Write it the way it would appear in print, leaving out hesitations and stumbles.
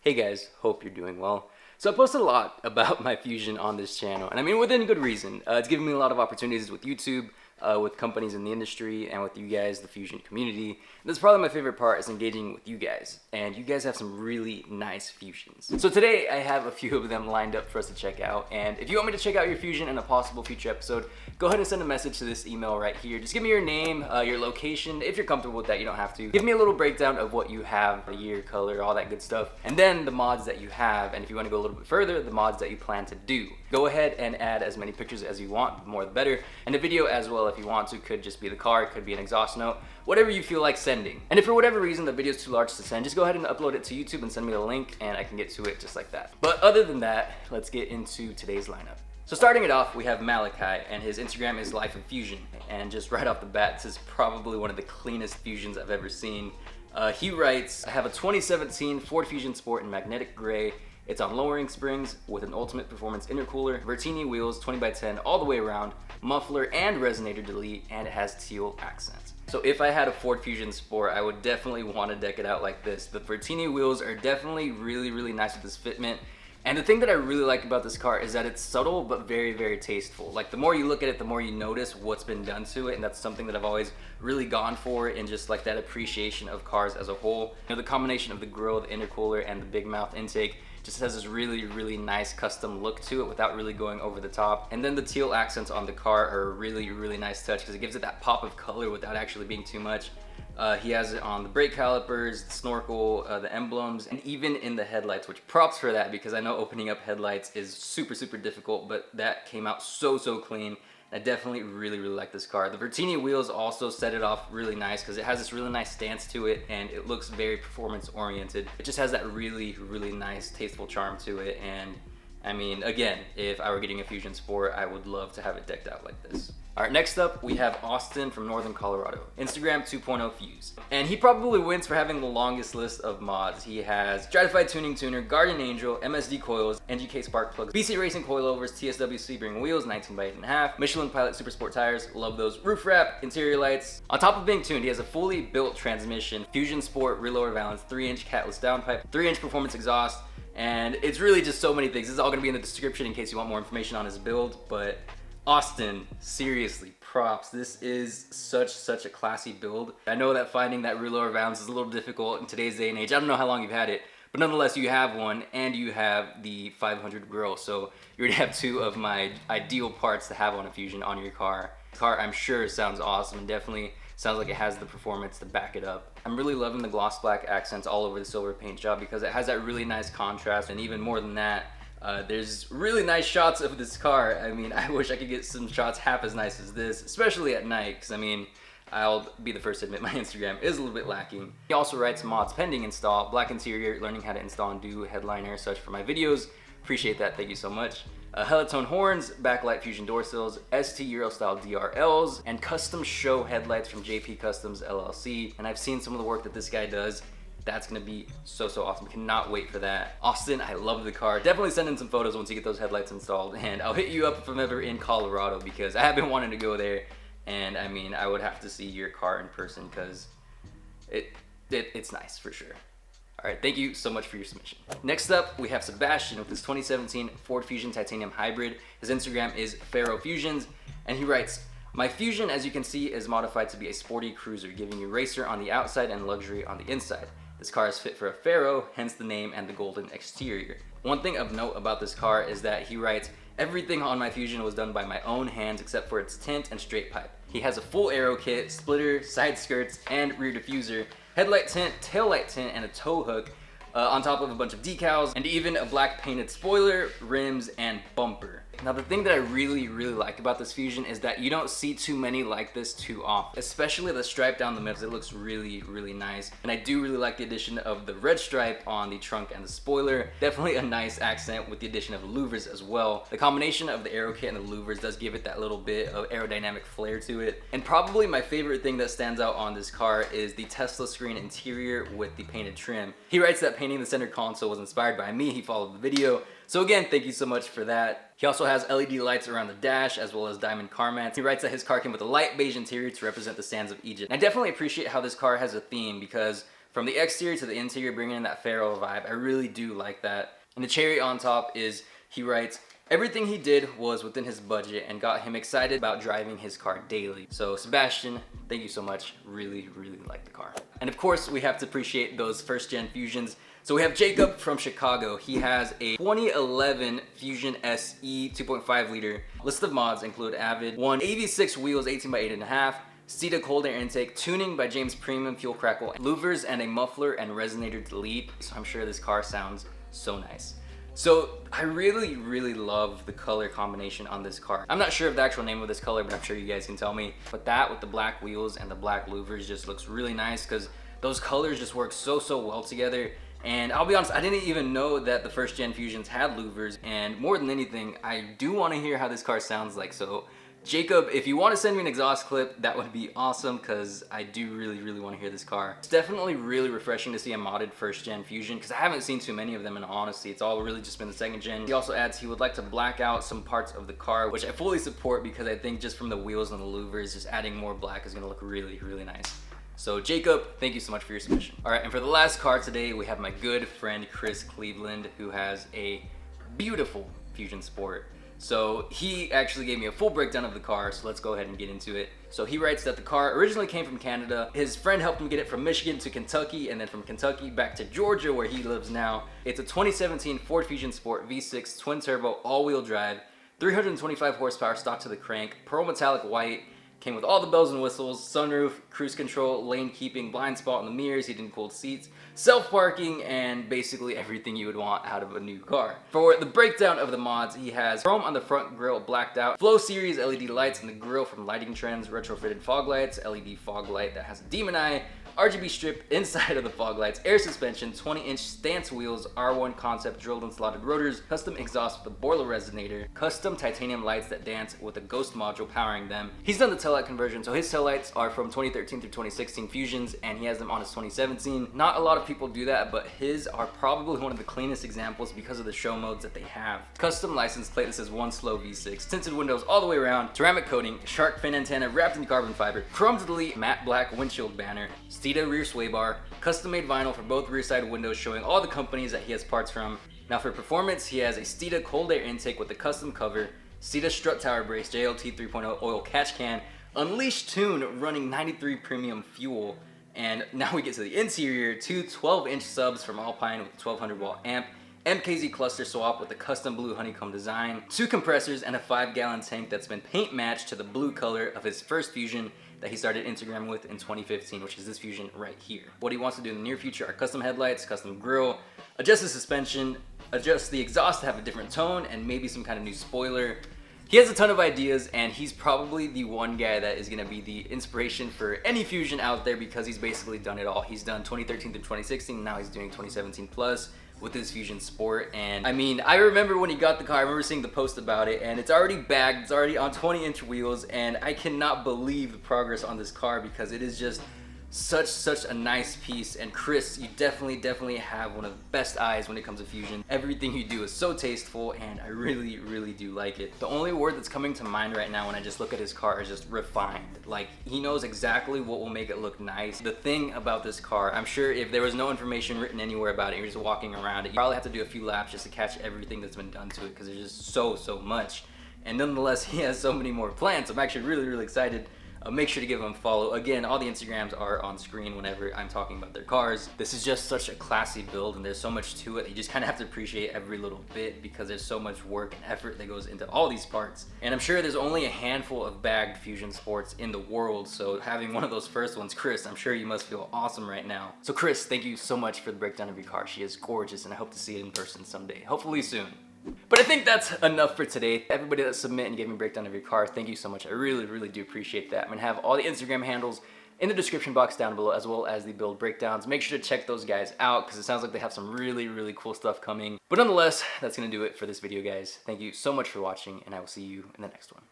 Hey guys, hope you're doing well. So I posted a lot about my Fusion on this channel, and I mean within good reason. It's given me a lot of opportunities with YouTube, with companies in the industry, and with you guys, the Fusion community. And this is probably my favorite part, is engaging with you guys, and you guys have some really nice Fusions. So today I have a few of them lined up for us to check out, and if you want me to check out your Fusion in a possible future episode, go ahead and send a message to this email right here. Just give me your name, your location. If you're comfortable with that, you don't have to. Give me a little breakdown of what you have, the year, color, all that good stuff, and then the mods that you have, and if you want to go a little bit further, the mods that you plan to do. Go ahead and add as many pictures as you want, the more the better, and the video as well if you want to. Could just be the car, it could be an exhaust note, whatever you feel like sending. And if for whatever reason the video is too large to send, just go ahead and upload it to YouTube and send me the link, and I can get to it just like that. But other than that, let's get into today's lineup. So starting it off, we have Malachi, and his Instagram is Life of Fusion. And just right off the bat, this is probably one of the cleanest Fusions I've ever seen. He writes, I have a 2017 Ford Fusion Sport in magnetic gray. It's on lowering springs with an ultimate performance intercooler, Vertini Wheels 20x10 all the way around, muffler and resonator delete, and it has teal accents. So if I had a Ford Fusion Sport, I would definitely want to deck it out like this. The Vertini wheels are definitely really nice with this fitment. And the thing that I really like about this car is that it's subtle but very tasteful. Like the more you look at it, the more you notice what's been done to it, and that's something that I've always really gone for in just like that appreciation of cars as a whole. You know, the combination of the grille, the intercooler, and the big mouth intake just has this really nice custom look to it without really going over the top. And then the teal accents on the car are a really nice touch because it gives it that pop of color without actually being too much. He has it on the brake calipers, the snorkel, the emblems, and even in the headlights, which props for that because I know opening up headlights is super difficult, but that came out so clean. I definitely really like this car. The Vertini wheels also set it off really nice because it has this really nice stance to it and it looks very performance oriented. It just has that really nice tasteful charm to it, and I mean, again, if I were getting a Fusion Sport, I would love to have it decked out like this. All right, next up, we have Austin from Northern Colorado. Instagram 2.0 Fuse. And he probably wins for having the longest list of mods. He has Stratified Tuning Tuner, Guardian Angel, MSD Coils, NGK Spark Plugs, BCRacing Coilovers, TSW Sebring Wheels, 19x8.5, Michelin Pilot Super Sport tires, love those, roof wrap, interior lights. On top of being tuned, he has a fully built transmission, Fusion Sport, rear lower valance, 3-inch Catless downpipe, 3-inch performance exhaust, and it's really just so many things. This is all gonna be in the description in case you want more information on his build, but Austin, seriously, props. This is such a classy build. I know that finding that rear lower valance is a little difficult in today's day and age. I don't know how long you've had it, but nonetheless, you have one and you have the 500 grille. So you already have two of my ideal parts to have on a Fusion on your car. The car, I'm sure, sounds awesome and definitely sounds like it has the performance to back it up. I'm really loving the gloss black accents all over the silver paint job because it has that really nice contrast, and even more than that, there's really nice shots of this car. I mean, I wish I could get some shots half as nice as this, especially at night, because I mean, I'll be the first to admit my Instagram is a little bit lacking. He also writes mods pending install, black interior, learning how to install and do headliner such for my videos. Appreciate that, thank you so much. Helitone horns, backlight Fusion door sills, ST Euro style DRLs, and custom show headlights from JP Customs LLC. And I've seen some of the work that this guy does. That's gonna be so awesome. Cannot wait for that. Austin, I love the car. Definitely send in some photos once you get those headlights installed, and I'll hit you up if I'm ever in Colorado because I have been wanting to go there, and I mean, I would have to see your car in person because it's nice for sure. All right, thank you so much for your submission. Next up, we have Sebastian with his 2017 Ford Fusion Titanium Hybrid. His Instagram is Pharaoh Fusions, and he writes, my Fusion, as you can see, is modified to be a sporty cruiser, giving you racer on the outside and luxury on the inside. This car is fit for a Pharaoh, hence the name and the golden exterior. One thing of note about this car is that he writes, everything on my Fusion was done by my own hands except for its tint and straight pipe. He has a full aero kit, splitter, side skirts, and rear diffuser, headlight tint, taillight tint, and a tow hook, on top of a bunch of decals, and even a black painted spoiler, rims, and bumper. Now the thing that I really like about this Fusion is that you don't see too many like this too often, especially the stripe down the middle. It looks really nice, and I do really like the addition of the red stripe on the trunk and the spoiler. Definitely a nice accent with the addition of louvers as well. The combination of the aero kit and the louvers does give it that little bit of aerodynamic flair to it. And probably my favorite thing that stands out on this car is the Tesla screen interior with the painted trim. He writes that painting the center console was inspired by me. He followed the video. So again, thank you so much for that. He also has LED lights around the dash as well as diamond car mats. He writes that his car came with a light beige interior to represent the sands of Egypt. And I definitely appreciate how this car has a theme because From the exterior to the interior, bringing in that feral vibe, I really do like that. And the cherry on top is, he writes, everything he did was within his budget and got him excited about driving his car daily. So Sebastian, thank you so much. Really, really like the car. And of course, we have to appreciate those first gen Fusions. So we have Jacob from Chicago. He has a 2011 Fusion SE 2.5 liter. List of mods include Avid, one AV6 wheels 18 by 8.5, Steeda cold air intake, tuning by James Premium Fuel Crackle, louvers, and a muffler and resonator delete. So I'm sure this car sounds so nice. So I really, really love the color combination on this car. I'm not sure of the actual name of this color, but I'm sure you guys can tell me. But that with the black wheels and the black louvers just looks really nice because those colors just work so well together. And I'll be honest, I didn't even know that the first gen Fusions had louvers, and more than anything, I do want to hear how this car sounds like. So Jacob, if you want to send me an exhaust clip, that would be awesome because I do really want to hear this car. It's definitely really refreshing to see a modded first gen Fusion because I haven't seen too many of them in all honesty. It's all really just been the second gen. He also adds he would like to black out some parts of the car, which I fully support because I think just from the wheels and the louvers, just adding more black is going to look really nice. So Jacob, thank you so much for your submission. All right, and for the last car today, we have my good friend Chris Cleveland, who has a beautiful Fusion Sport. So he actually gave me a full breakdown of the car, so let's go ahead and get into it. So he writes that the car originally came from Canada. His friend helped him get it from Michigan to Kentucky, and then from Kentucky back to Georgia, where he lives now. It's a 2017 Ford Fusion Sport V6 twin turbo all-wheel drive, 325 horsepower stock to the crank, pearl metallic white. Came with all the bells and whistles, sunroof, cruise control, lane keeping, blind spot in the mirrors, heated and cooled seats, self-parking, and basically everything you would want out of a new car. For the breakdown of the mods, he has chrome on the front grille blacked out, Flow Series LED lights in the grille from Lighting Trends, retrofitted fog lights, LED fog light that has a demon eye, RGB strip inside of the fog lights, air suspension, 20-inch stance wheels, R1 concept drilled and slotted rotors, custom exhaust with a boiler resonator, custom titanium lights that dance with a ghost module powering them. He's done the taillight conversion, so his taillights are from 2013 through 2016 Fusions, and he has them on his 2017. Not a lot of people do that, but his are probably one of the cleanest examples because of the show modes that they have. Custom license plate that says one slow V6, tinted windows all the way around, ceramic coating, shark fin antenna wrapped in carbon fiber, chrome delete, matte black windshield banner, Steeda rear sway bar, custom made vinyl for both rear side windows showing all the companies that he has parts from. Now for performance, he has a Steeda cold air intake with a custom cover, Steeda strut tower brace, JLT 3.0 oil catch can, Unleashed tune running 93 premium fuel. And now we get to the interior, two 12-inch subs from Alpine with a 1200 watt amp, MKZ cluster swap with a custom blue honeycomb design, two compressors, and a 5-gallon tank that's been paint matched to the blue color of his first Fusion that he started Instagram with in 2015, which is this Fusion right here. What he wants to do in the near future are custom headlights, custom grille, adjust the suspension, adjust the exhaust to have a different tone, and maybe some kind of new spoiler. He has a ton of ideas, and he's probably the one guy that is going to be the inspiration for any Fusion out there because he's basically done it all. He's done 2013 to 2016, now he's doing 2017 plus with his Fusion Sport. And I mean, I remember when he got the car, I remember seeing the post about it, and it's already bagged, it's already on 20-inch wheels, and I cannot believe the progress on this car because it is just such a nice piece. And Chris, you definitely have one of the best eyes when it comes to Fusion. Everything you do is so tasteful, and I really do like it. The only word that's coming to mind right now when I just look at his car is just refined. Like, he knows exactly what will make it look nice. The thing about this car, I'm sure if there was no information written anywhere about it, you're just walking around it, you probably have to do a few laps just to catch everything that's been done to it because there's just so much. And nonetheless, he has so many more plans. So I'm actually really excited. Make sure to give them a follow. Again, all the Instagrams are on screen whenever I'm talking about their cars. This is just such a classy build, and there's so much to it. You just kind of have to appreciate every little bit because there's so much work and effort that goes into all these parts. And I'm sure there's only a handful of bagged Fusion Sports in the world, so having one of those first ones, Chris, I'm sure you must feel awesome right now. So Chris, thank you so much for the breakdown of your car. She is gorgeous, and I hope to see it in person someday, hopefully soon. But I think that's enough for today. Everybody that submit and gave me a breakdown of your car, thank you so much. I really do appreciate that. I'm gonna have all the Instagram handles in the description box down below, as well as the build breakdowns. Make sure to check those guys out because it sounds like they have some really cool stuff coming. But nonetheless, that's gonna do it for this video, guys. Thank you so much for watching, and I will see you in the next one.